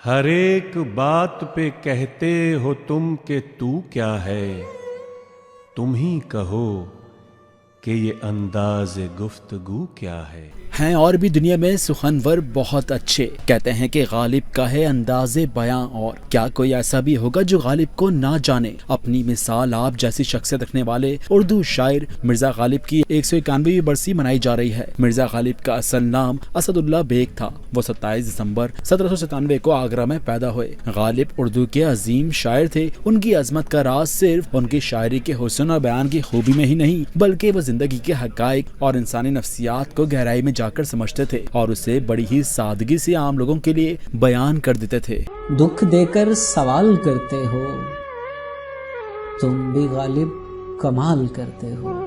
ہر ایک بات پہ کہتے ہو تم کہ تو کیا ہے، تم ہی کہو کہ یہ انداز گفتگو کیا ہے۔ ہیں اور بھی دنیا میں سخنور بہت اچھے، کہتے ہیں کہ غالب کا ہے انداز بیاں، اور کیا کوئی ایسا بھی ہوگا جو غالب کو نہ جانے۔ اپنی مثال آپ جیسی شخصیت رکھنے والے اردو شاعر مرزا غالب کی 191ویں برسی منائی جا رہی ہے۔ مرزا غالب کا اصل نام اسد اللہ بیگ تھا۔ وہ 27 دسمبر 1797 کو آگرہ میں پیدا ہوئے۔ غالب اردو کے عظیم شاعر تھے۔ ان کی عظمت کا راز صرف ان کی شاعری کے حسن اور بیان کی خوبی میں ہی نہیں، بلکہ وہ زندگی کے حقائق اور انسانی نفسیات کو گہرائی میں جا کر سمجھتے تھے اور اسے بڑی ہی سادگی سے عام لوگوں کے لیے بیان کر دیتے تھے۔ دکھ دے کر سوال کرتے ہو، تم بھی غالب کمال کرتے ہو۔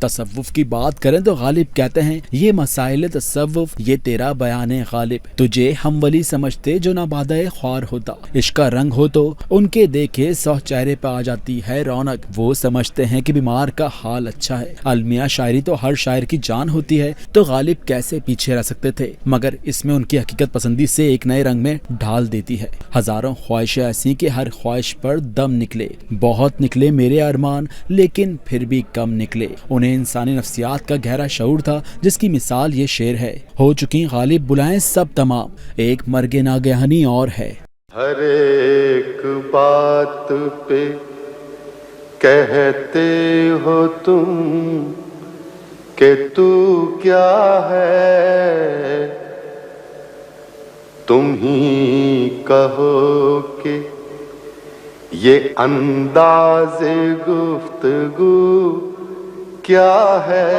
تصوف کی بات کریں تو غالب کہتے ہیں، یہ مسائل تصوف یہ تیرا بیان غالب، تجھے ہم ولی سمجھتے جو نہ بادہ خوار ہوتا۔ عشق کا رنگ ہو تو ان کے دیکھے 100 چہرے پہ آ جاتی ہے رونق، وہ سمجھتے ہیں کہ بیمار کا حال اچھا ہے۔ المیہ شاعری تو ہر شاعر کی جان ہوتی ہے، تو غالب کیسے پیچھے رہ سکتے تھے، مگر اس میں ان کی حقیقت پسندی سے ایک نئے رنگ میں ڈھال دیتی ہے۔ ہزاروں خواہشیں ایسی کہ ہر خواہش پر دم نکلے، بہت نکلے میرے ارمان لیکن پھر بھی کم نکلے۔ انہیں انسانی نفسیات کا گہرا شعور تھا، جس کی مثال یہ شعر ہے۔ ہو چکی غالب بلائیں سب تمام، ایک مرگ ناگہانی اور ہے۔ ہر ایک بات پہ کہتے ہو تم کہ تو کیا ہے، تم ہی کہو کہ یہ انداز گفتگو کیا ہے۔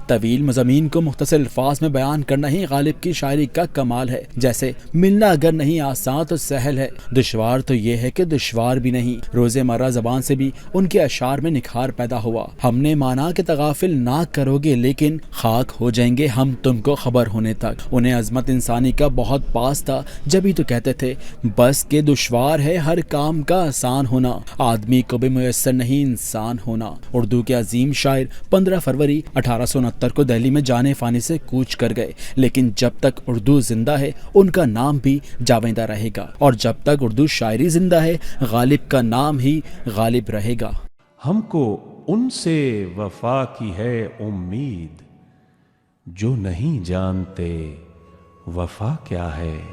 طویل مضامین کو مختصر الفاظ میں بیان کرنا ہی غالب کی شاعری کا کمال ہے۔ جیسے ملنا اگر نہیں آسان تو سہل ہے، دشوار تو یہ ہے کہ دشوار بھی نہیں۔ روزمرہ زبان سے بھی ان کے اشعار میں نکھار پیدا ہوا۔ ہم نے مانا کہ تغافل نہ کرو گے لیکن خاک ہو جائیں گے ہم تم کو خبر ہونے تک۔ انہیں عظمت انسانی کا بہت پاس تھا، جبھی تو کہتے تھے بس کہ دشوار ہے ہر کام کا آسان ہونا، آدمی کو بھی میسر نہیں انسان ہونا۔ اردو کے عظیم شاعر 15 فروری 1869 کو دہلی میں جانے فانی سے کوچ کر گئے، لیکن جب تک اردو زندہ ہے ان کا نام بھی جاویدہ رہے گا، اور جب تک اردو شاعری زندہ ہے غالب کا نام ہی غالب رہے گا۔ ہم کو ان سے وفا کی ہے امید جو نہیں جانتے وفا کیا ہے۔